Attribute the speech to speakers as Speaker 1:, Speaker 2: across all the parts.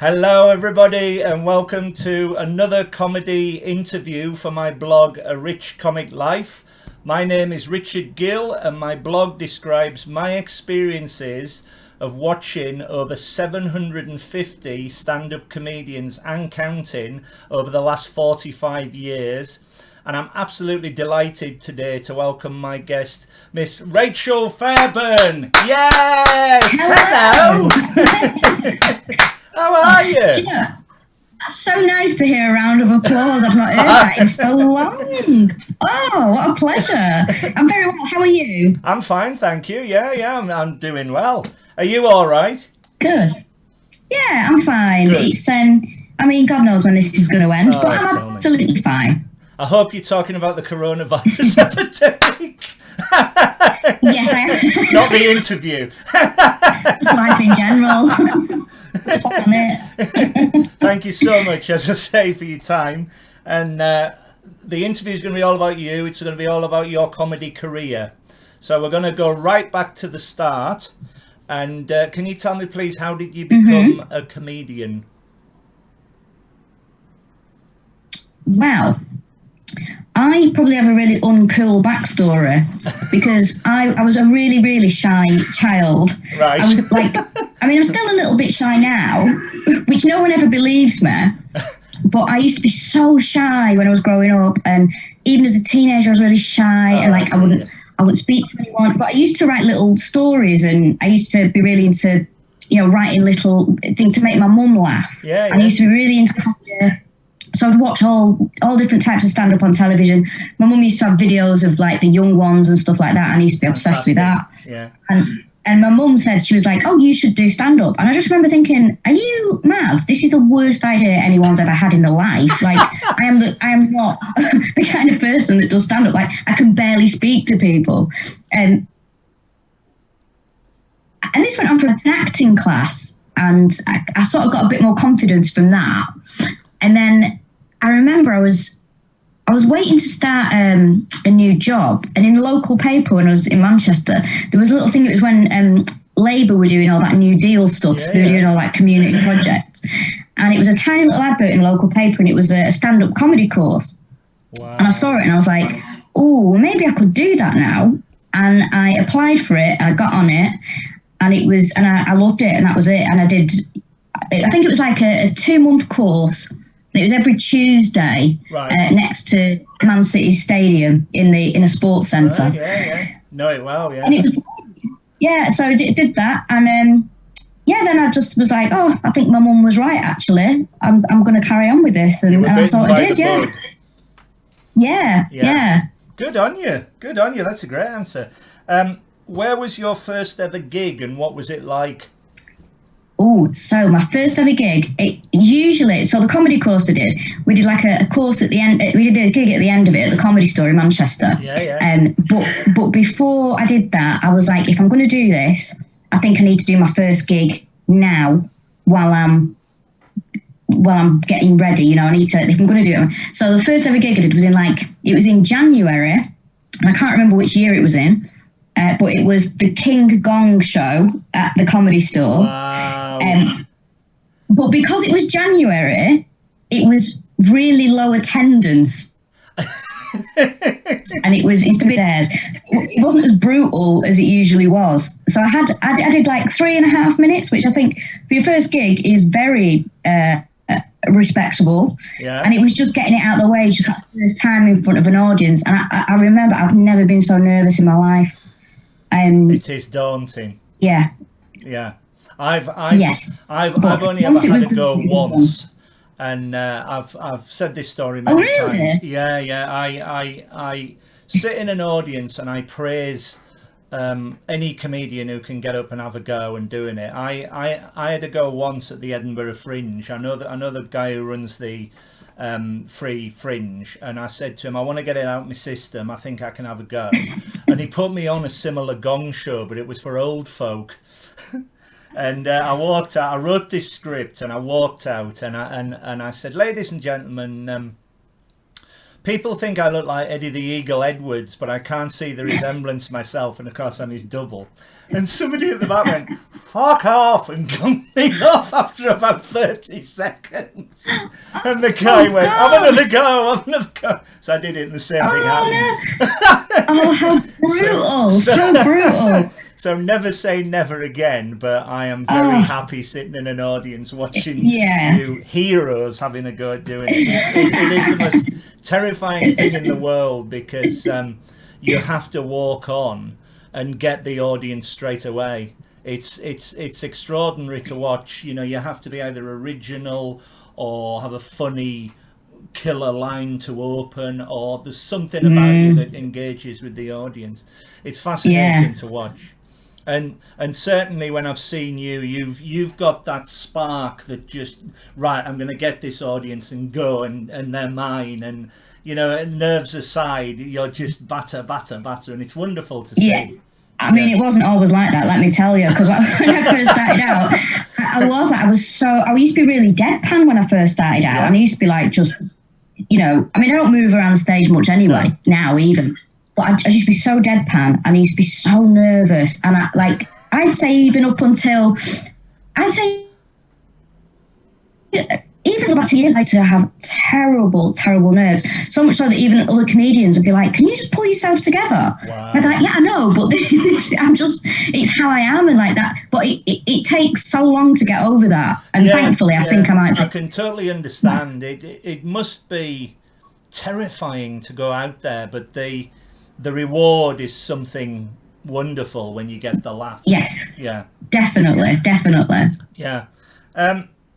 Speaker 1: Hello everybody and welcome to another comedy interview for my blog Arichcomiclife. My name is Richard Gill and my blog describes my experiences of watching over 750 stand-up comedians and counting over the last 45 years. And I'm absolutely delighted today to welcome my guest, Miss Rachel Fairburn. Yes!
Speaker 2: Hello!
Speaker 1: How are you?
Speaker 2: Do you know, that's so nice to hear a round of applause. I've not heard that in so long. Oh, what a pleasure. I'm very well. How are you?
Speaker 1: I'm fine, thank you. Yeah, I'm doing well. Are you all right?
Speaker 2: Good. Yeah, I'm fine.
Speaker 1: Good.
Speaker 2: It's I mean, God knows when this is going to end,
Speaker 1: Oh,
Speaker 2: but I'm absolutely fine.
Speaker 1: I hope you're talking about the coronavirus epidemic.
Speaker 2: Yes, I am.
Speaker 1: Not the interview.
Speaker 2: Just life in general. On it.
Speaker 1: Thank you so much, as I say, for your time. And the interview is going to be all about you. It's going to be all about your comedy career. So we're going to go right back to the start. And can you tell me, please, how did you become a comedian?
Speaker 2: Well, I probably have a really uncool backstory because I was a really, really shy child.
Speaker 1: Right.
Speaker 2: I was like, I'm still a little bit shy now, which no one ever believes me. But I used to be so shy when I was growing up, and even as a teenager, I was really shy, and like I wouldn't speak to anyone. But I used to write little stories, and I used to be really into, writing little things to make my mum laugh.
Speaker 1: Yeah.
Speaker 2: And I used to be really into comedy. So I'd watch all different types of stand-up on television. My mum used to have videos of like the young ones and stuff like that, and I used to be obsessed with that.
Speaker 1: Yeah.
Speaker 2: And my mum said, she was like, "Oh, you should do stand-up." And I just remember thinking, "Are you mad? This is the worst idea anyone's ever had in their life. Like, I am not the kind of person that does stand-up. Like, I can barely speak to people." And this went on for an acting class, and I sort of got a bit more confidence from that. And then I remember I was waiting to start a new job, and in the local paper when I was in Manchester, there was a little thing. It was when Labour were doing all that New Deal stuff. So they were doing all that community projects, and it was a tiny little advert in the local paper, and it was a stand-up comedy course. Wow. And I saw it, and I was like, "Oh, maybe I could do that now." And I applied for it, and I got on it, and I loved it, and that was it. And I think it was like a 2-month course. It was every Tuesday, right, next to Man City Stadium in a sports centre.
Speaker 1: Right, yeah. Know it well, yeah.
Speaker 2: And it was, so I did that, and then I just was like, "Oh, I think my mum was right. Actually, I'm going to carry on with this," and I sort of did, yeah.
Speaker 1: Good on you. That's a great answer. Where was your first ever gig, and what was it like?
Speaker 2: Oh, so my first ever gig, so the comedy course we did like a course at the end, we did a gig at the end of it at the Comedy Store in Manchester.
Speaker 1: Yeah.
Speaker 2: But before I did that, I was like, if I'm going to do this, I think I need to do my first gig now while I'm getting ready, I need to, if I'm going to do it. So the first ever gig I did was in January, and I can't remember which year it was in. But it was the King Gong show at the Comedy Store.
Speaker 1: Wow.
Speaker 2: But because it was January, it was really low attendance. And it was stairs. It wasn't as brutal as it usually was. So I did like 3.5 minutes, which I think for your first gig is very respectable.
Speaker 1: Yeah.
Speaker 2: And it was just getting it out of the way, just like the first time in front of an audience. And I remember I've never been so nervous in my life.
Speaker 1: It is daunting.
Speaker 2: Yeah.
Speaker 1: I've only ever had to go once, and I've said this story many times. Yeah. I sit in an audience and I praise any comedian who can get up and have a go and doing it. I had to go once at the Edinburgh Fringe. I know the guy who runs the free Fringe, and I said to him, "I want to get it out of my system. I think I can have a go." And he put me on a similar gong show, but it was for old folk. And I walked out. I wrote this script, and I walked out, and I said, "Ladies and gentlemen, People think I look like Eddie the Eagle Edwards, but I can't see the resemblance myself, and of course I'm his double. And somebody at the back went, "Fuck off," and gunned me off after about 30 seconds. And the guy went, "Have another go, have another go." So I did it, and the same thing happened.
Speaker 2: Oh, how brutal! So brutal.
Speaker 1: So never say never again, but I am very happy sitting in an audience watching you heroes having a go at doing it. It is the most terrifying thing in the world, because you have to walk on and get the audience straight away. It's extraordinary to watch. You know, you have to be either original or have a funny killer line to open, or there's something about you that engages with the audience. It's fascinating to watch. And certainly when I've seen you, you've got that spark that just, right, I'm going to get this audience and go, and they're mine, and you know, nerves aside, you're just batter, and it's wonderful to see.
Speaker 2: I mean, it wasn't always like that, let me tell you, because when I first started out, I used to be really deadpan when I first started out, and I used to be like, just, you know, I mean, I don't move around the stage much anyway, now even, but I used to be so deadpan, and I used to be so nervous, and I'd say even up until, even about 2 years, I used to have terrible nerves. So much so that even other comedians would be like, "Can you just pull yourself together?"
Speaker 1: Wow.
Speaker 2: And I'm like, "Yeah, I know, but it's how I am," and like that. But it takes so long to get over that. And thankfully, I think I
Speaker 1: can totally understand. It must be terrifying to go out there, but the reward is something wonderful when you get the laughs.
Speaker 2: Yes.
Speaker 1: Yeah.
Speaker 2: Definitely.
Speaker 1: Yeah.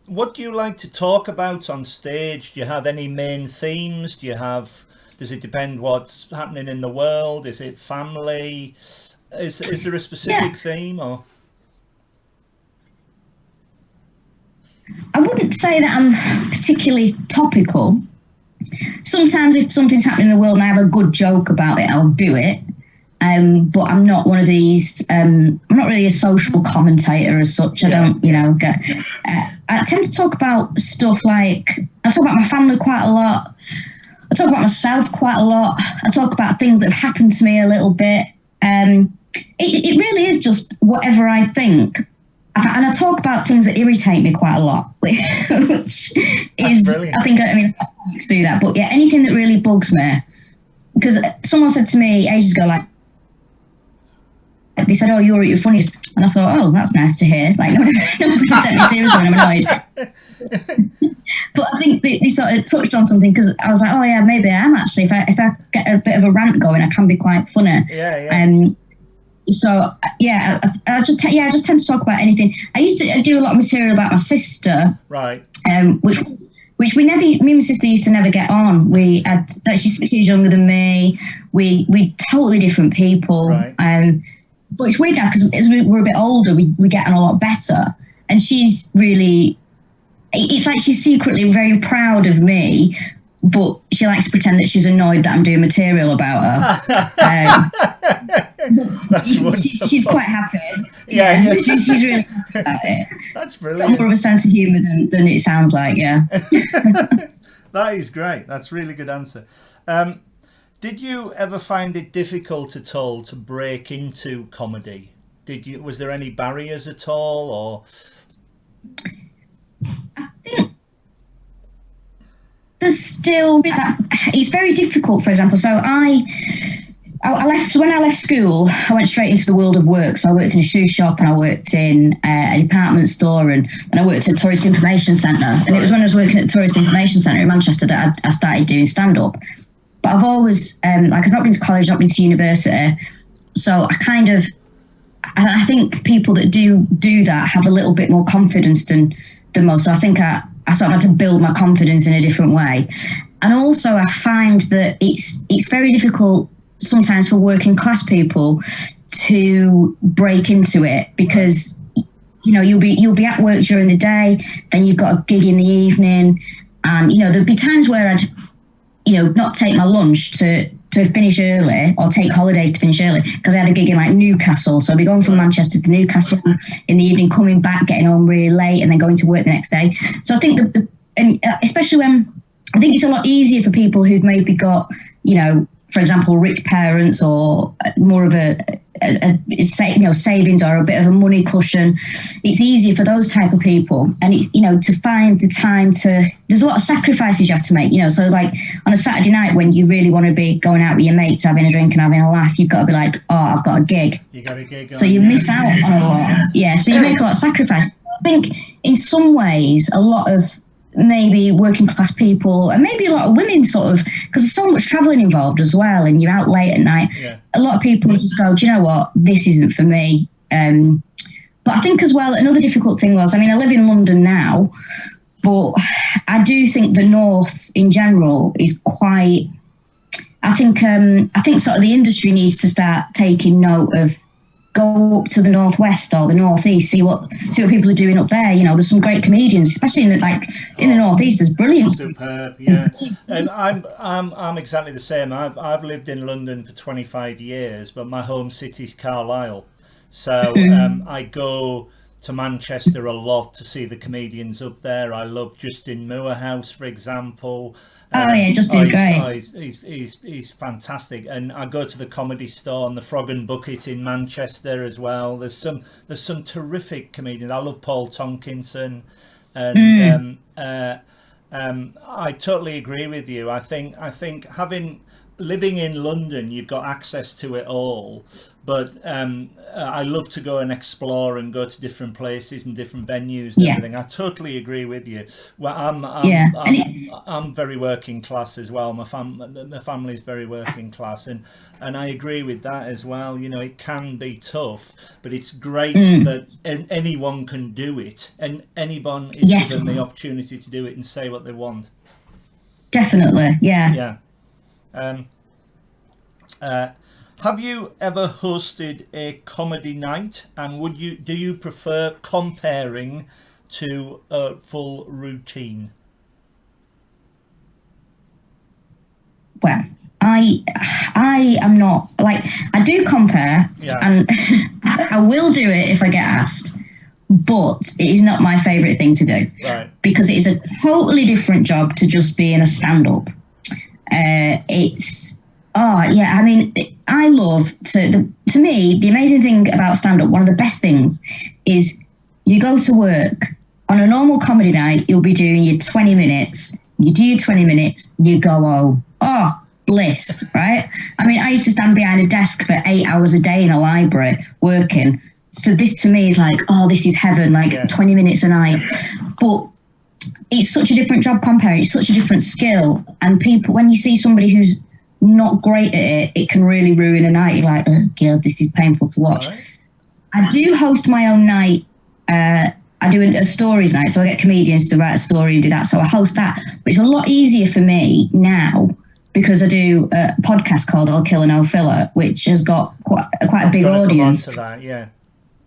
Speaker 1: What do you like to talk about on stage? Do you have any main themes? Does it depend what's happening in the world? Is it family? Is there a specific theme, or?
Speaker 2: I wouldn't say that I'm particularly topical. Sometimes if something's happening in the world and I have a good joke about it, I'll do it. But I'm not one of these, I'm not really a social commentator as such. I don't, get, I tend to talk about stuff like, I talk about my family quite a lot. I talk about myself quite a lot. I talk about things that have happened to me a little bit. It really is just whatever I think. And I talk about things that irritate me quite a lot, which is, brilliant. I mean, I do that. But yeah, anything that really bugs me. Because someone said to me ages ago, like, they said, "Oh, you're at your funniest," and I thought, "Oh, that's nice to hear." Like, no one's going to take me seriously when I'm annoyed. But I think they sort of touched on something, because I was like, "Oh yeah, maybe I am actually. If I get a bit of a rant going, I can be quite funny." So yeah, I just tend to talk about anything. I used to do a lot of material about my sister,
Speaker 1: right?
Speaker 2: Which me and my sister used to never get on. She's 6 years younger than me. We totally different people.
Speaker 1: Right.
Speaker 2: But it's weird now, because as we're a bit older, we get on a lot better. And she's really, it's like she's secretly very proud of me, but she likes to pretend that she's annoyed that I'm doing material about her.
Speaker 1: That's wonderful.
Speaker 2: She's quite happy.
Speaker 1: Yeah.
Speaker 2: She's really happy about it.
Speaker 1: That's brilliant.
Speaker 2: Got more of a sense of humour than it sounds like, yeah.
Speaker 1: That is great. That's a really good answer. Did you ever find it difficult at all to break into comedy? Was there any barriers at all, or?
Speaker 2: I think there's still that. It's very difficult, for example. So I when I left school, I went straight into the world of work. So I worked in a shoe shop, and I worked in a department store, and I worked at a tourist information centre. And it was when I was working at the tourist information centre in Manchester that I started doing stand-up. But I've always, I've not been to college, not been to university. So I think people that do that have a little bit more confidence than most. So I think I sort of had to build my confidence in a different way. And also I find that it's very difficult sometimes for working class people to break into it, because you'll be at work during the day, then you've got a gig in the evening, and there'd be times where I'd not take my lunch to finish early, or take holidays to finish early, because I had a gig in like Newcastle. So I'd be going from Manchester to Newcastle in the evening, coming back, getting home really late, and then going to work the next day. So I think and especially when I think it's a lot easier for people who've maybe got, you know, for example, rich parents or more of a savings or a bit of a money cushion. It's easier for those type of people, and you know, to find the time to. There's a lot of sacrifices you have to make, you know. So like on a Saturday night when you really want to be going out with your mates, having a drink and having a laugh, you've got to be like, oh, I've got a gig.
Speaker 1: You got a gig.
Speaker 2: So you miss out on a lot. Yeah. So you make a lot of sacrifice. I think in some ways, a lot of maybe working class people and maybe a lot of women sort of, because there's so much traveling involved as well and you're out late at night, a lot of people just go, do you know what, this isn't for me. But I think as well, another difficult thing was, I mean, I live in London now, but I do think the north in general is quite, I think sort of the industry needs to start taking note of, go up to the northwest or the northeast, see what people are doing up there. You know, there's some great comedians, especially in the northeast. There's brilliant.
Speaker 1: Superb, yeah. And I'm exactly the same. I've lived in London for 25 years, but my home city's Carlisle. So I go to Manchester a lot to see the comedians up there. I love Justin Moorhouse, for example. Justin's great. He's fantastic, and I go to the Comedy Store and the Frog and Bucket in Manchester as well. There's some terrific comedians. I love Paul Tonkinson, and I totally agree with you. I think living in London, you've got access to it all, but I love to go and explore and go to different places and different venues and everything. I totally agree with you. Well, I'm very working class as well. My family's very working class, and I agree with that as well. You know, it can be tough, but it's great that anyone can do it, and anyone is given the opportunity to do it and say what they want.
Speaker 2: Definitely, yeah.
Speaker 1: Have you ever hosted a comedy night, and do you prefer comparing to a full routine?
Speaker 2: Well, I am not, like, I do compare, and I will do it if I get asked, but it is not my favourite thing to do, because it is a totally different job to just being a stand-up. I mean, I love to me, the amazing thing about stand-up, one of the best things, is you go to work on a normal comedy night, you'll be doing your 20 minutes, you do your 20 minutes, you go home. Oh, bliss, right? I mean, I used to stand behind a desk for 8 hours a day in a library working. So this to me is like, oh, this is heaven, 20 minutes a night. But it's such a different job comparing, it's such a different skill. And people, when you see somebody who's not great at it, it can really ruin a night. You're like, oh God, this is painful to watch. Right. I do host my own night. I do a stories night, so I get comedians to write a story and do that. So I host that. But it's a lot easier for me now because I do a podcast called All Killer No Filler, which has got quite a big audience.
Speaker 1: Come on to that, yeah.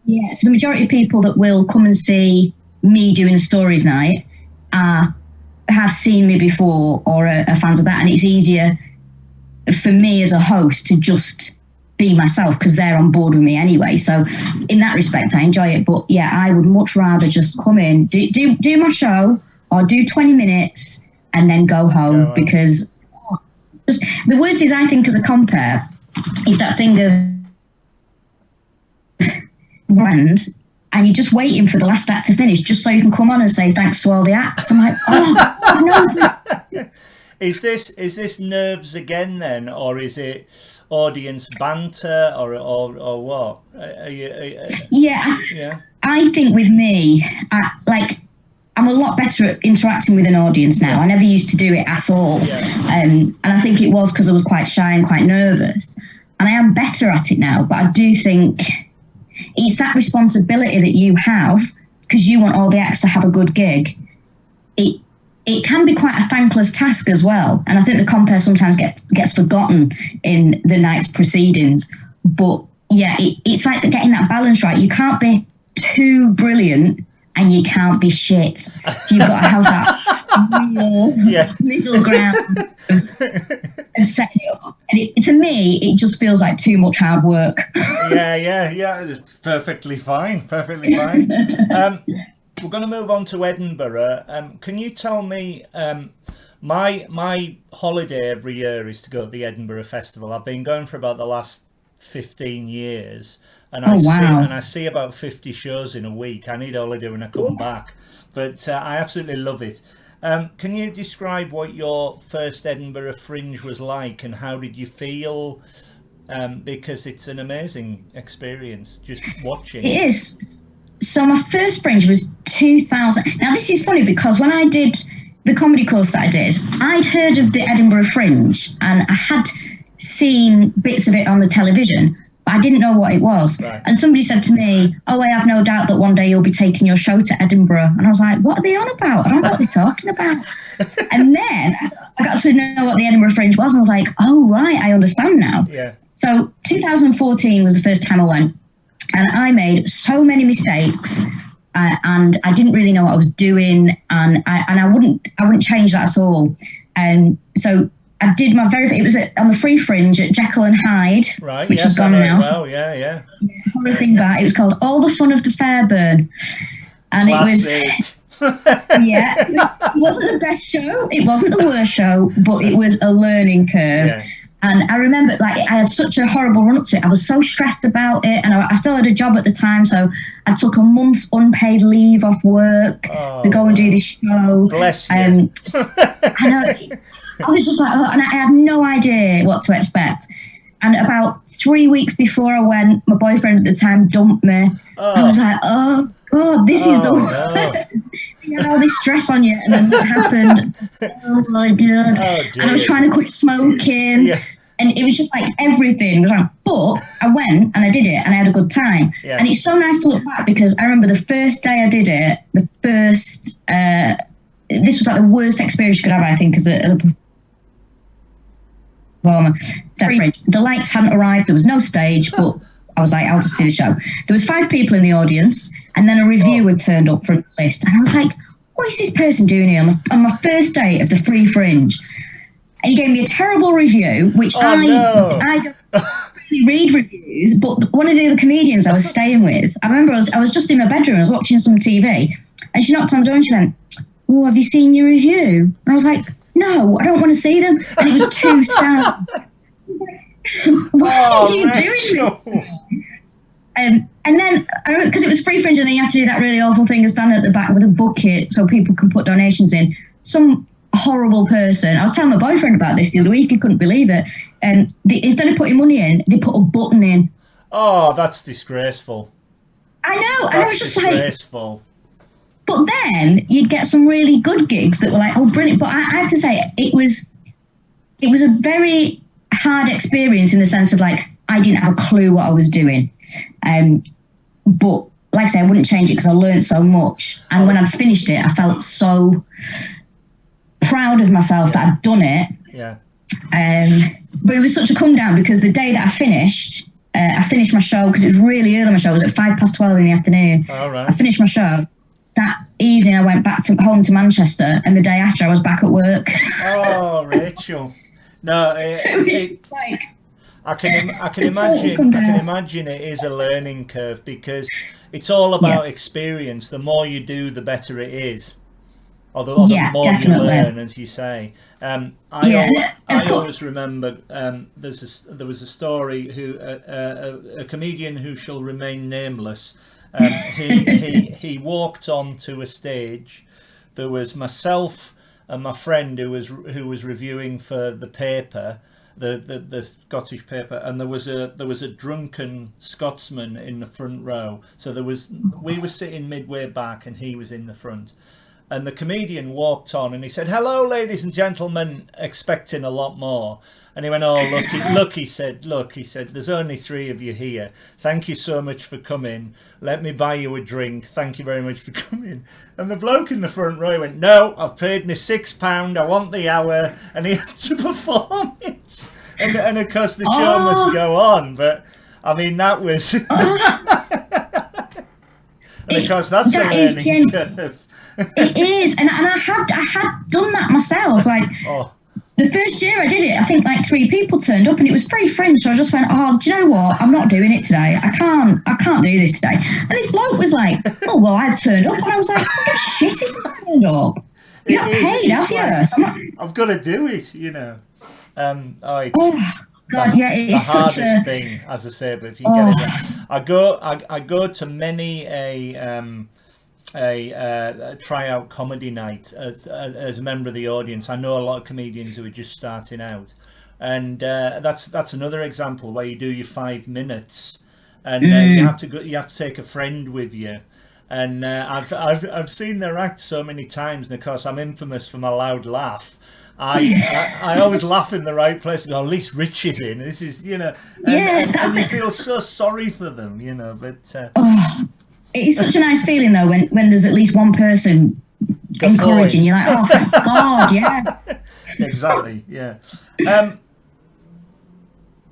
Speaker 2: Yeah, so the majority of people that will come and see me doing a stories night have seen me before or are fans of that, and it's easier for me as a host to just be myself because they're on board with me anyway. So in that respect, I enjoy it. But yeah, I would much rather just come in, do my show or do 20 minutes and then go home because just, the worst is, I think, as a compare is that thing of brand and you're just waiting for the last act to finish just so you can come on and say thanks to all the acts. I'm like, oh, no.
Speaker 1: Is this nerves again then, or is it audience banter, or what? I think with me, I'm a lot better at interacting with an audience now. I never used to do it at all, and I think it was because I was quite shy and quite nervous, and I am better at it now. But I do think it's that responsibility that you have because you want all the acts to have a good gig. It can be quite a thankless task as well. And I think the compare sometimes gets forgotten in the night's proceedings. But yeah, it's like getting that balance right. You can't be too brilliant and you can't be shit. So you've got to have that real middle ground of setting it up. And to me, it just feels like too much hard work. Yeah. It's perfectly fine. We're going to move on to Edinburgh. Can you tell me My holiday every year is to go to the Edinburgh Festival. I've been going for about the last 15 years, and I see about 50 shows in a week. I need a holiday when I come back, but I absolutely love it. Can you describe what your first Edinburgh Fringe was like, and how did you feel? Because it's an amazing experience just watching.
Speaker 2: It is. So my first Fringe was 2000. Now this is funny because when I did the comedy course that I did, I'd heard of the Edinburgh Fringe and I had seen bits of it on the television, but I didn't know what it was.
Speaker 1: Right.
Speaker 2: And somebody said to me, "Oh, I have no doubt that one day you'll be taking your show to Edinburgh." And I was like, "What are they on about? I don't know what they're talking about." And then I got to know what the Edinburgh Fringe was, and I was like, "Oh, right, I understand now."
Speaker 1: Yeah.
Speaker 2: So 2014 was the first time I went, and I made so many mistakes. And I didn't really know what I was doing, and I wouldn't change that at all. So I did my it was on the Free Fringe at Jekyll and Hyde,
Speaker 1: right?
Speaker 2: Which is gone now.
Speaker 1: Well, yeah.
Speaker 2: Horror thing back. It was called All the Fun of the Fairburn, and
Speaker 1: Classic.
Speaker 2: It wasn't the best show. It wasn't the worst show, but it was a learning curve.
Speaker 1: Yeah.
Speaker 2: And I remember, I had such a horrible run up to it. I was so stressed about it, and I still had a job at the time, so I took a month's unpaid leave off work to go and do this show.
Speaker 1: Bless you.
Speaker 2: I know. I was just like, and I had no idea what to expect. And about 3 weeks before I went, my boyfriend at the time dumped me. I was like, "Oh God, this is the worst." You had all this stress on you, and then what happened? Oh my God! And I was trying to quit smoking, and it was just like everything was wrong. But I went and I did it, and I had a good time.
Speaker 1: Yeah.
Speaker 2: And it's so nice to look back because I remember the first day I did it. This was like the worst experience you could have, I think, as a performer. The lights hadn't arrived. There was no stage, but I was like, I'll just do the show. There was 5 people in the audience, and then a reviewer turned up from the list, and I was like, "What is this person doing here on my first day of the Free Fringe?" And he gave me a terrible review, which I don't really read reviews, but one of the other comedians I was staying with, I remember I was just in my bedroom, I was watching some TV, and she knocked on the door and she went, "Oh, have you seen your review?" And I was like, "No, I don't want to see them." And it was 2 stars. What are you doing this? And then, because it was Free Fringe, and then you had to do that really awful thing of standing at the back with a bucket so people can put donations in. Some horrible person, I was telling my boyfriend about this the other week, he couldn't believe it. And instead of putting money in, they put a button in.
Speaker 1: Oh, that's disgraceful.
Speaker 2: I know.
Speaker 1: That's
Speaker 2: and I was just
Speaker 1: disgraceful.
Speaker 2: Like, but then you'd get some really good gigs that were like, "Oh, brilliant." But I have to say, it was a very hard experience in the sense of like, I didn't have a clue what I was doing. But like I say, I wouldn't change it because I learned so much. And when I'd finished it, I felt so proud of myself that I'd done it.
Speaker 1: Yeah.
Speaker 2: But it was such a come down because the day that I finished my show, because it was really early. My show was at 12:05 in the afternoon.
Speaker 1: All right.
Speaker 2: I finished my show. That evening, I went back home to Manchester, and the day after, I was back at work.
Speaker 1: Oh, Rachel. No, I can imagine it is a learning curve because it's all about experience. The more you do, the better it is. Or the more definitely. You learn, as you say. I always remember there was a story a comedian who shall remain nameless. He walked onto a stage. There was myself and my friend who was reviewing for the paper, the Scottish paper, and there was a drunken Scotsman in the front row. So we were sitting midway back and he was in the front. And the comedian walked on and he said, "Hello, ladies and gentlemen," expecting a lot more. And he went, "Oh, look," he said, "there's only 3 of you here. Thank you so much for coming. Let me buy you a drink. Thank you very much for coming." And the bloke in the front row went, "No, I've paid me £6. I want the hour." And he had to perform it. And of course, the show must go on. But, I mean, that was... and of course, that's a learning curve.
Speaker 2: It is, and I had done that myself. Like the first year I did it, I think like 3 people turned up, and it was Free Fringe. So I just went, "Oh, do you know what? I'm not doing it today. I can't do this today." And this bloke was like, "Oh well, I've turned up," and I was like, "What shit if you turned up?" You're not paid, have you?
Speaker 1: Like,
Speaker 2: So
Speaker 1: I've got to do it, you know.
Speaker 2: God, yeah, it is
Speaker 1: the
Speaker 2: such
Speaker 1: hardest thing, as I say. But if you can get it done, I go to many a tryout comedy night as a member of the audience. I know a lot of comedians who are just starting out, and that's another example where you do your 5 minutes, and you have to take a friend with you. And I've seen their act so many times, and of course I'm infamous for my loud laugh. I always laugh in the right place and go, at least Rich is in. This is, you know, and you feel so sorry for them, you know. But
Speaker 2: it's such a nice feeling though when there's at least one person encouraging you, like, oh, thank God, yeah.
Speaker 1: Exactly, yeah.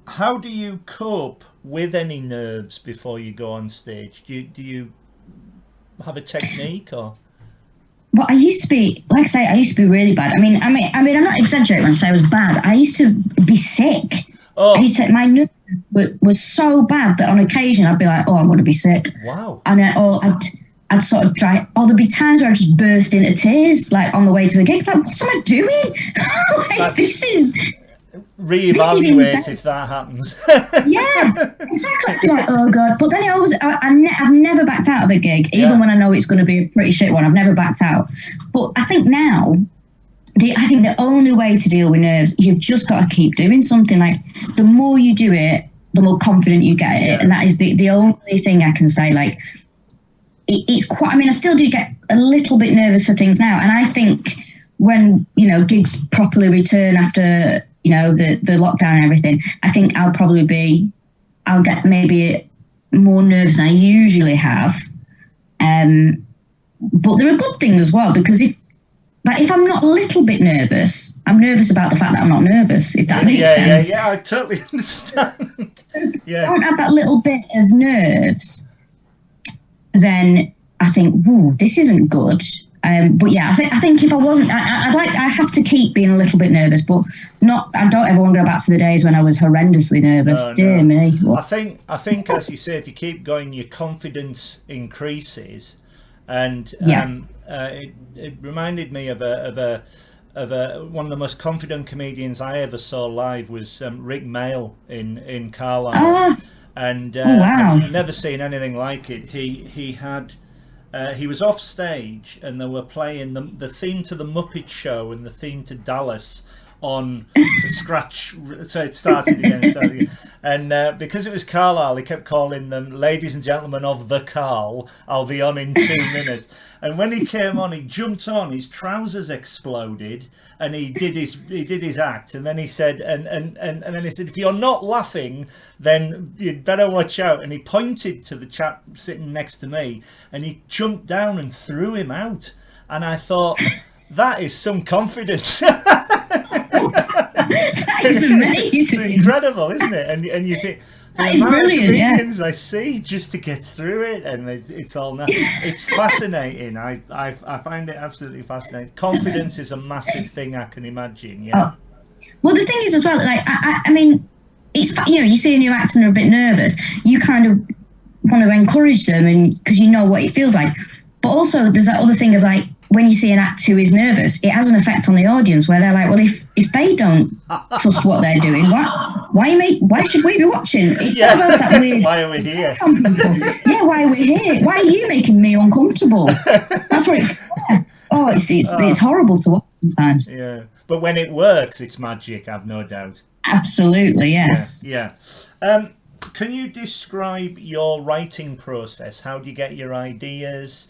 Speaker 1: How do you cope with any nerves before you go on stage? Do you have a technique or?
Speaker 2: Well, I used to be, like I say, I used to be really bad. I mean, I'm not exaggerating when I say I was bad. I used to be sick.
Speaker 1: Oh.
Speaker 2: My nerves was so bad that on occasion I'd be like, oh, I'm going to be sick.
Speaker 1: Wow.
Speaker 2: And I'd sort of try, or there'd be times where I'd just burst into tears, like on the way to the gig. Like, what am I doing? Like, this is
Speaker 1: reevaluate if that happens.
Speaker 2: Yeah, exactly. I'd be like, oh God. But then I've never backed out of a gig, even when I know it's going to be a pretty shit one. I've never backed out. But I think now, the only way to deal with nerves is you've just got to keep doing something. Like, the more you do it, the more confident you get at it. And that is the only thing I can say. Like, it's quite, I mean, I still do get a little bit nervous for things now. And I think when, you know, gigs properly return after, you know, the lockdown and everything, I think I'll get maybe more nerves than I usually have. But they're a good thing as well, because if I'm not a little bit nervous, I'm nervous about the fact that I'm not nervous, if that makes sense.
Speaker 1: Yeah, I totally understand.
Speaker 2: If I don't have that little bit of nerves, then I think, ooh, this isn't good. But yeah, I think if I wasn't, I have to keep being a little bit nervous, but not. I don't ever want to go back to the days when I was horrendously nervous.
Speaker 1: No.
Speaker 2: Dear me.
Speaker 1: I think, as you say, if you keep going, your confidence increases, and it reminded me of one of the most confident comedians I ever saw live was Rick Mail in Carlisle, and
Speaker 2: wow.
Speaker 1: I've never seen anything like it. He was off stage and they were playing the theme to the Muppet Show and the theme to Dallas on the scratch, so it started again. And because it was Carlisle, he kept calling them, ladies and gentlemen of the Carl, I'll be on in 2 minutes. And when he came on, he jumped on, his trousers exploded, and he did his act. And then he said, and then he said, if you're not laughing, then you'd better watch out. And he pointed to the chap sitting next to me, and he jumped down and threw him out. And I thought, that is some confidence.
Speaker 2: That is amazing.
Speaker 1: It's incredible, isn't it? And you think,
Speaker 2: that is brilliant,
Speaker 1: comedians I see just to get through it, and it's all now. It's fascinating. I find it absolutely fascinating. Confidence is a massive thing, I can imagine. Yeah.
Speaker 2: Oh. Well, the thing is as well, like I mean, it's, you know, you see a new actor and they're a bit nervous, you kind of want to encourage them, and because you know what it feels like. But also, there's that other thing of like, when you see an actor who is nervous, it has an effect on the audience where they're like, well, if they don't trust what they're doing, why should we be watching? It sort of has that weird.
Speaker 1: Why are we here?
Speaker 2: Yeah, why are we here? Why are you making me uncomfortable? That's what it's horrible to watch sometimes.
Speaker 1: Yeah, but when it works, it's magic. I've no doubt.
Speaker 2: Absolutely, yes.
Speaker 1: Yeah. Can you describe your writing process? How do you get your ideas?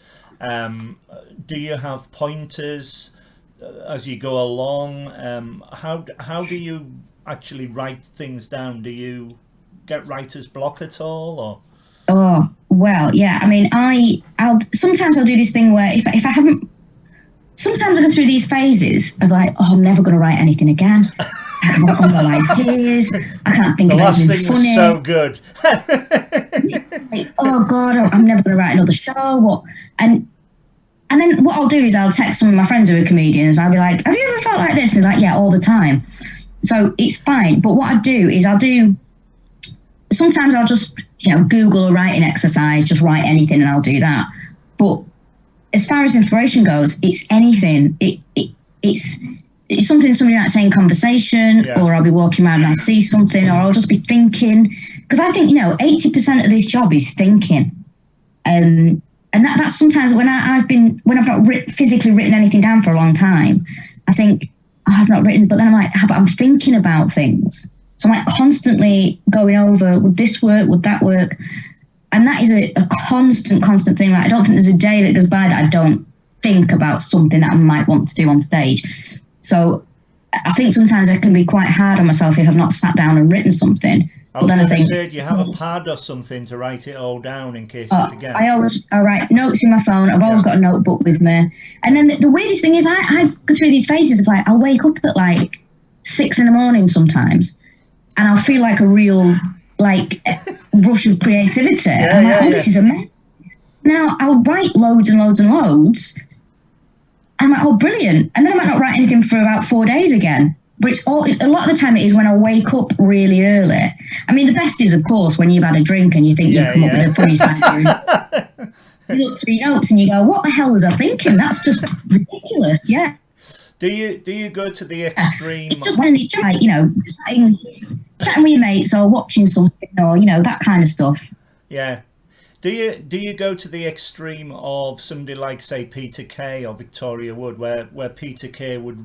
Speaker 1: Do you have pointers as you go along? How do you actually write things down? Do you get writer's block at all, or?
Speaker 2: Oh well, yeah. I mean, I'll sometimes I'll do this thing where if I haven't, sometimes I go through these phases of like, oh, I'm never going to write anything again. I have no ideas. I can't think of anything funny. The last thing was
Speaker 1: so good.
Speaker 2: Like, oh God, I'm never going to write another show. And then what I'll do is I'll text some of my friends who are comedians. I'll be like, have you ever felt like this? And they're like, yeah, all the time. So it's fine. But what I do is sometimes I'll just, you know, Google a writing exercise, just write anything and I'll do that. But as far as inspiration goes, it's anything. It's something somebody might say in conversation, or I'll be walking around and I see something, or I'll just be thinking. Because I think, 80% of this job is thinking. And that's sometimes when I've not physically written anything down for a long time, I think, I've not written, but then I'm like, but I'm thinking about things. So I'm like constantly going over, would this work? Would that work? And that is a constant thing. Like, I don't think there's a day that goes by that I don't think about something that I might want to do on stage. So I think sometimes I can be quite hard on myself if I've not sat down and written something.
Speaker 1: But then I think, do you have a pad or something to write it all down in case you forget?
Speaker 2: I write notes in my phone. I've always got a notebook with me. And then the weirdest thing is I go through these phases of like, I'll wake up at like 6 a.m. sometimes, and I'll feel like a real like rush of creativity. I'm like, this is amazing. Now I'll write loads and loads and loads. I'm like, oh, brilliant. And then I might not write anything for about 4 days again. But a lot of the time it is when I wake up really early. I mean, the best is, of course, when you've had a drink and you think you've come up with the funniest idea. You look through your notes and you go, what the hell was I thinking? That's just ridiculous, yeah.
Speaker 1: Do you go to the extreme?
Speaker 2: It's just when it's like, chatting with your mates or watching something or, that kind of stuff.
Speaker 1: Yeah. Do you go to the extreme of somebody like, say, Peter Kay or Victoria Wood, where Peter Kay would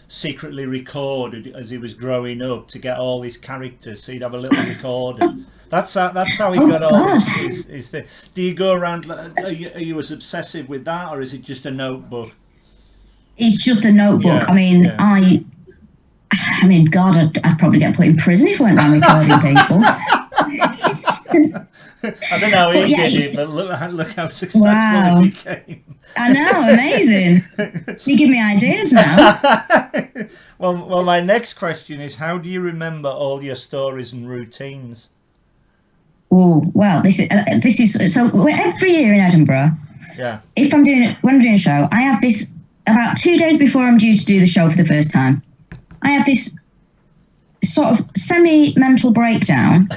Speaker 1: secretly record as he was growing up to get all his characters, so he'd have a little recorder? That's how he got all his thing. Do you go around? Are you as obsessive with that, or is it just a notebook?
Speaker 2: It's just a notebook.
Speaker 1: Yeah,
Speaker 2: I mean, God, I'd probably get put in prison if I went around recording people.
Speaker 1: I don't know how he did it, but look how successful he became.
Speaker 2: I know, amazing. You give me ideas now.
Speaker 1: Well, my next question is, how do you remember all your stories and routines?
Speaker 2: Oh, well, this is so every year in Edinburgh.
Speaker 1: Yeah.
Speaker 2: When I'm doing a show, I have this about 2 days before I'm due to do the show for the first time. I have this sort of semi-mental breakdown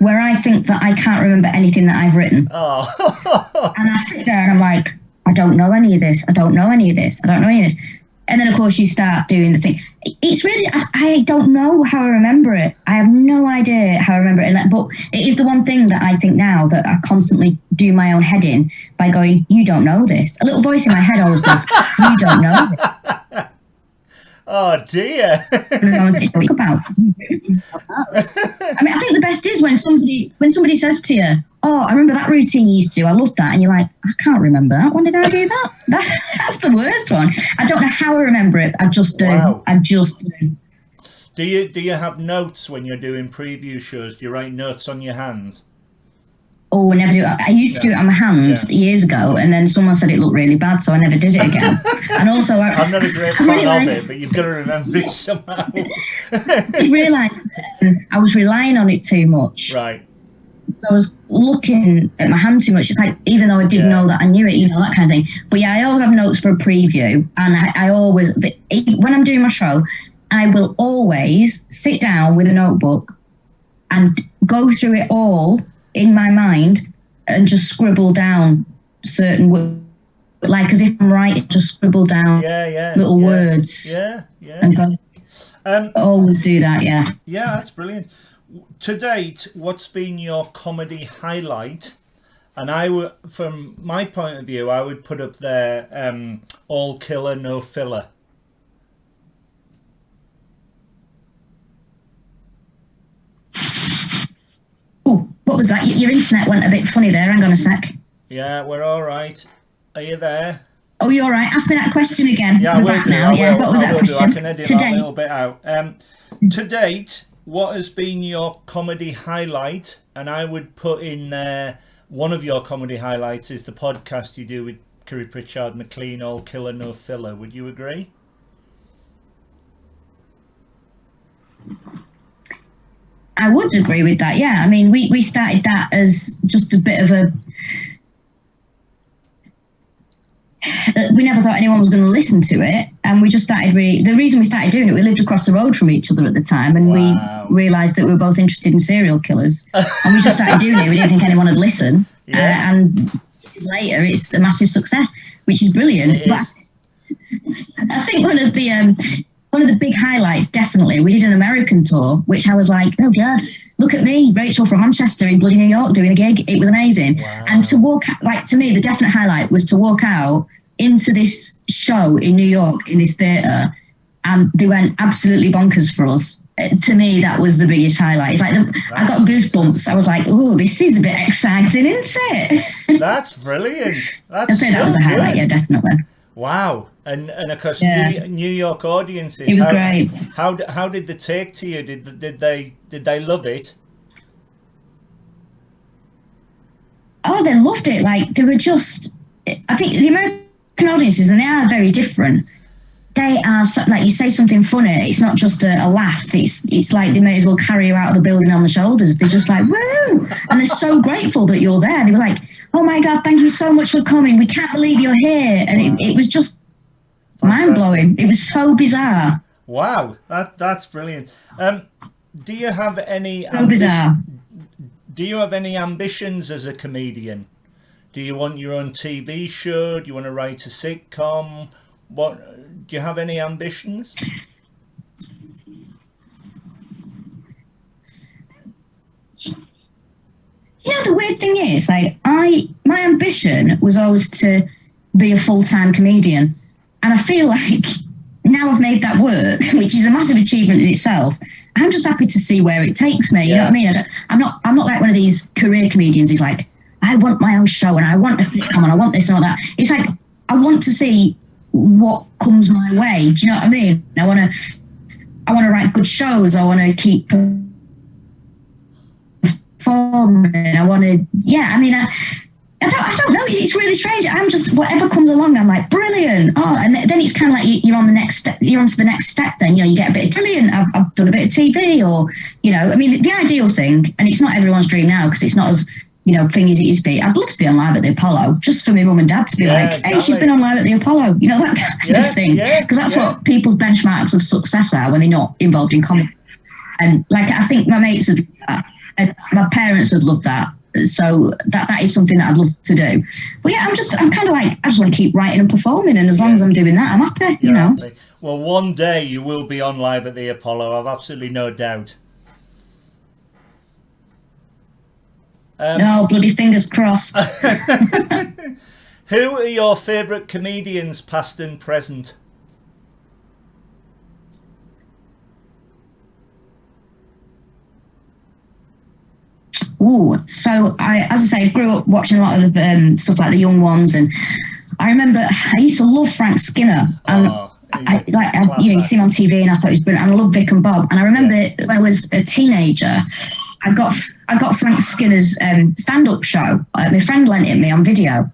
Speaker 2: where I think that I can't remember anything that I've written.
Speaker 1: Oh.
Speaker 2: And I sit there and I'm like, I don't know any of this. I don't know any of this. I don't know any of this. And then, of course, you start doing the thing. It's really, I don't know how I remember it. I have no idea how I remember it. But it is the one thing that I think now that I constantly do my own head in by going, you don't know this. A little voice in my head always goes, you don't know this.
Speaker 1: Oh, dear.
Speaker 2: I mean, I think the best is when somebody says to you, oh, I remember that routine you used to do. I loved that. And you're like, I can't remember that. When did I do that? That's the worst one. I don't know how I remember it. I just do.
Speaker 1: Wow.
Speaker 2: I just do.
Speaker 1: Do you have notes when you're doing preview shows? Do you write notes on your hands?
Speaker 2: Oh, I never do. I used to do it on my hand years ago, and then someone said it looked really bad, so I never did it again. And also,
Speaker 1: I'm not a great fan of it, but you've got to remember it somehow.
Speaker 2: I realised I was relying on it too much.
Speaker 1: Right.
Speaker 2: So I was looking at my hand too much. It's like, even though I didn't know that I knew it, that kind of thing. But yeah, I always have notes for a preview, and I always, when I'm doing my show, I will always sit down with a notebook and go through it all in my mind and just scribble down certain words, like as if I'm writing, just scribble down little words. And go, always do that, yeah.
Speaker 1: Yeah, that's brilliant. To date, what's been your comedy highlight? And from my point of view, I would put up there, all killer, no filler.
Speaker 2: What was that? Your internet went a bit funny there. Hang on a sec.
Speaker 1: Yeah, we're all right. Are you there?
Speaker 2: Oh, you're all right. Ask me that question again.
Speaker 1: Yeah,
Speaker 2: we're back now. What was that question?
Speaker 1: I can edit that a little bit out. To date, what has been your comedy highlight? And I would put in there, one of your comedy highlights is the podcast you do with Curry Pritchard McLean, All Killer No Filler. Would you agree?
Speaker 2: I would agree with that, yeah. I mean, we started that as just a bit of a... we never thought anyone was going to listen to it, and we just started... the reason we started doing it, we lived across the road from each other at the time, and we realised that we were both interested in serial killers, and we just started doing it. We didn't think anyone would listen. And later, it's a massive success, which is brilliant. But I think one of the big highlights, definitely, we did an American tour, which I was like, oh God, look at me, Rachel from Manchester in bloody New York doing a gig. It was amazing.
Speaker 1: Wow.
Speaker 2: And to walk, like, to me, the definite highlight was to walk out into this show in New York in this theatre, and they went absolutely bonkers for us. To me, that was the biggest highlight. It's like I got goosebumps. I was like, oh, this is a bit exciting, isn't it?
Speaker 1: That's brilliant. That's
Speaker 2: I'd say that was a highlight, yeah, definitely.
Speaker 1: Wow. And of course, New York audiences.
Speaker 2: It was great.
Speaker 1: How did they take to you? Did they love it?
Speaker 2: Oh, they loved it. Like, they were just, I think the American audiences, and they are very different. They are like, you say something funny, it's not just a laugh. It's like they may as well carry you out of the building on the shoulders. They're just like, woo! And they're so grateful that you're there. They were like, oh my God, thank you so much for coming. We can't believe you're here. And it was just mind blowing. It was so bizarre.
Speaker 1: Wow, that's brilliant. Do you have any Do you have any ambitions as a comedian? Do you want your own TV show? Do you want to write a sitcom? What do you have any ambitions?
Speaker 2: Yeah, the weird thing is, like, my ambition was always to be a full-time comedian, and I feel like now I've made that work, which is a massive achievement in itself. I'm just happy to see where it takes me. You know what I mean? I'm not like one of these career comedians who's like, I want my own show and I want a sitcom and I want this and all that. It's like, I want to see what comes my way. Do you know what I mean? I want to write good shows. I want to keep performing. I want to, I don't know. It's really strange. I'm just, whatever comes along, I'm like, brilliant. Oh, and then it's kind of like you're on the next step. You're on to the next step. Then, you get a bit of brilliant. I've done a bit of TV, or I mean, the ideal thing, and it's not everyone's dream now because it's not as thing as it used to be. I'd love to be on live at the Apollo, just for my mum and dad to be like, hey, she's been on live at the Apollo. That kind of thing. Because that's what people's benchmarks of success are when they're not involved in comedy. And like, I think my mates would, my parents would love that. So that is something that I'd love to do. But yeah, I'm kind of like, I just want to keep writing and performing, and as long as I'm doing that, I'm happy,
Speaker 1: Happy. Well, one day you will be on live at the Apollo, I've absolutely no doubt.
Speaker 2: No, bloody fingers crossed.
Speaker 1: Who are your favourite comedians, past and present?
Speaker 2: Ooh, so as I say, grew up watching a lot of stuff like The Young Ones, and I remember I used to love Frank Skinner. You see him on TV, and I thought he was brilliant. And I love Vic and Bob. And I remember when I was a teenager, I got Frank Skinner's stand-up show. My friend lent it me on video,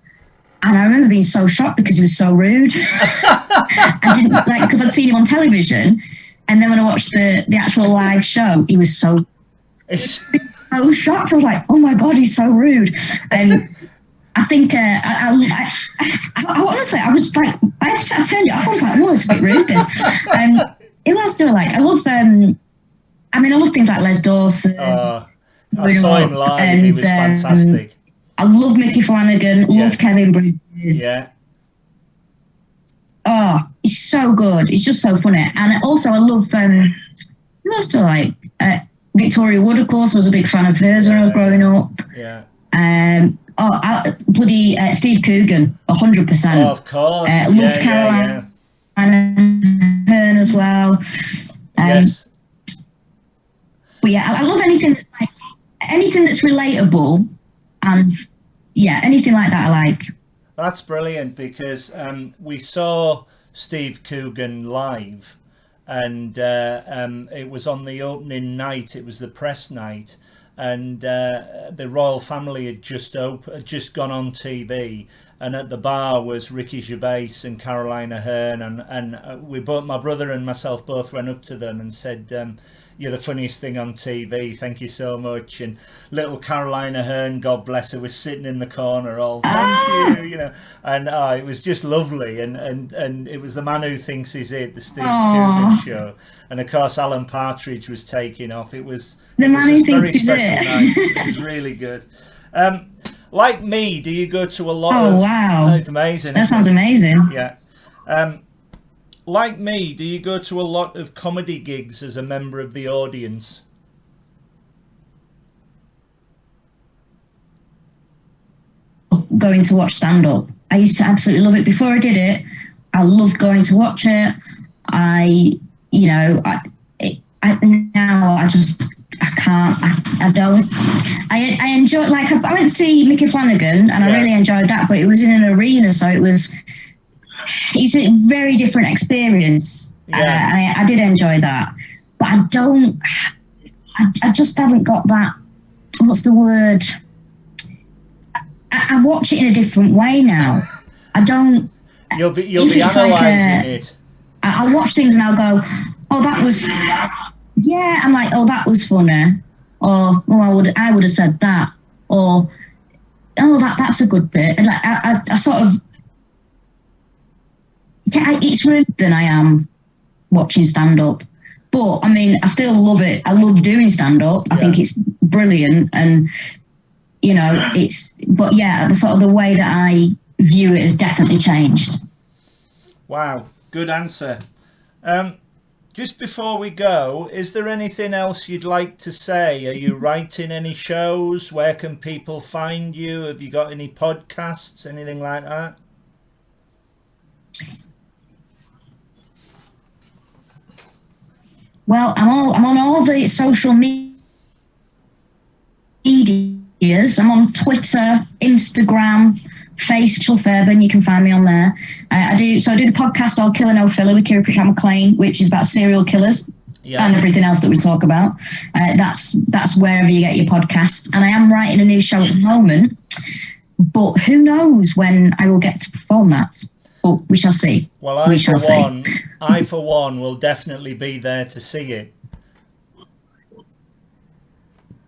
Speaker 2: and I remember being so shocked because he was so rude. I didn't because I'd seen him on television, and then when I watched the actual live show, he was so. I was shocked. I was like, "Oh my God, he's so rude!" And I think I honestly, I was like, I turned it off. I was like, "Oh, it's a bit rude." Who else do I like? I love. I love things like Les Dawson.
Speaker 1: I saw him live. And, he was fantastic.
Speaker 2: I love Mickey Flanagan. Love Kevin Bridges.
Speaker 1: Yeah.
Speaker 2: Oh, he's so good. He's just so funny. And also, I love. Who else do I like? Victoria Wood, of course, was a big fan of hers when I was growing up.
Speaker 1: Yeah.
Speaker 2: Steve Coogan, 100%.
Speaker 1: Oh, of course.
Speaker 2: Love Caroline Aherne as well.
Speaker 1: Yes.
Speaker 2: But yeah, I love anything that's relatable, and anything like that I like.
Speaker 1: That's brilliant, because we saw Steve Coogan live. And it was on the opening night. It was the press night, and the royal family had just gone on TV, and at the bar was Ricky Gervais and Caroline Aherne, and my brother and myself both went up to them and said, "You're the funniest thing on TV. Thank you so much." And little Caroline Aherne, God bless her, was sitting in the corner, all thank you, and it was just lovely. And it was The Man Who Thinks He's It, the Steve Coogan show, and of course Alan Partridge was taking off. It was
Speaker 2: The Man Who Thinks He's It.
Speaker 1: It was really good. Like me, do you go to a lot
Speaker 2: of...
Speaker 1: Oh,
Speaker 2: wow.
Speaker 1: It's amazing.
Speaker 2: That sounds amazing.
Speaker 1: Yeah. Like me, do you go to a lot of comedy gigs as a member of the audience?
Speaker 2: Going to watch stand-up. I used to absolutely love it. Before I did it, I loved going to watch it. Now I can't. I don't. I enjoy, like, I went to see Mickey Flanagan and I really enjoyed that, but it was in an arena, so it's a very different experience. I did enjoy that, but I just haven't got that. What's the word? I watch it in a different way now. I don't.
Speaker 1: You'll be analysing it.
Speaker 2: I'll watch things and I'll go, oh, that was. Yeah, I'm like, oh, that was funny, or oh, I would have said that, or oh, that's a good bit. And like I sort of, it's rude than I am watching stand up, but I mean, I still love it. I love doing stand up. I think it's brilliant, and but yeah, the sort of the way that I view it has definitely changed.
Speaker 1: Wow, good answer. Just before we go, is there anything else you'd like to say? Are you writing any shows? Where can people find you? Have you got any podcasts, anything like that?
Speaker 2: Well, I'm on all the social medias. I'm on Twitter, Instagram, Facebook, Fairburn. You can find me on there. I do the podcast All Killer No Filler with Arichcomiclife, which is about serial killers and everything else that we talk about. That's wherever you get your podcasts. And I am writing a new show at the moment, but who knows when I will get to perform that. But we shall see.
Speaker 1: Well, I for one will definitely be there to see it.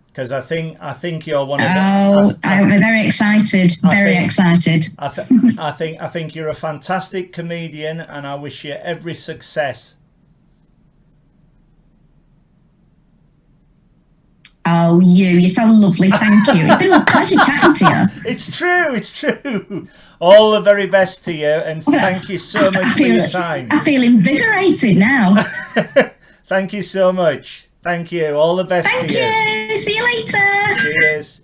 Speaker 1: Because I think you're one of the.
Speaker 2: Oh, I'm very excited. Excited.
Speaker 1: I think you're a fantastic comedian, and I wish you every success.
Speaker 2: Oh, you're so lovely. Thank you. It's been a pleasure chatting to you.
Speaker 1: It's true. All the very best to you, and thank you so much for your time.
Speaker 2: I feel invigorated now.
Speaker 1: Thank you so much. Thank you. All the best to you.
Speaker 2: Thank you. See you later.
Speaker 1: Cheers.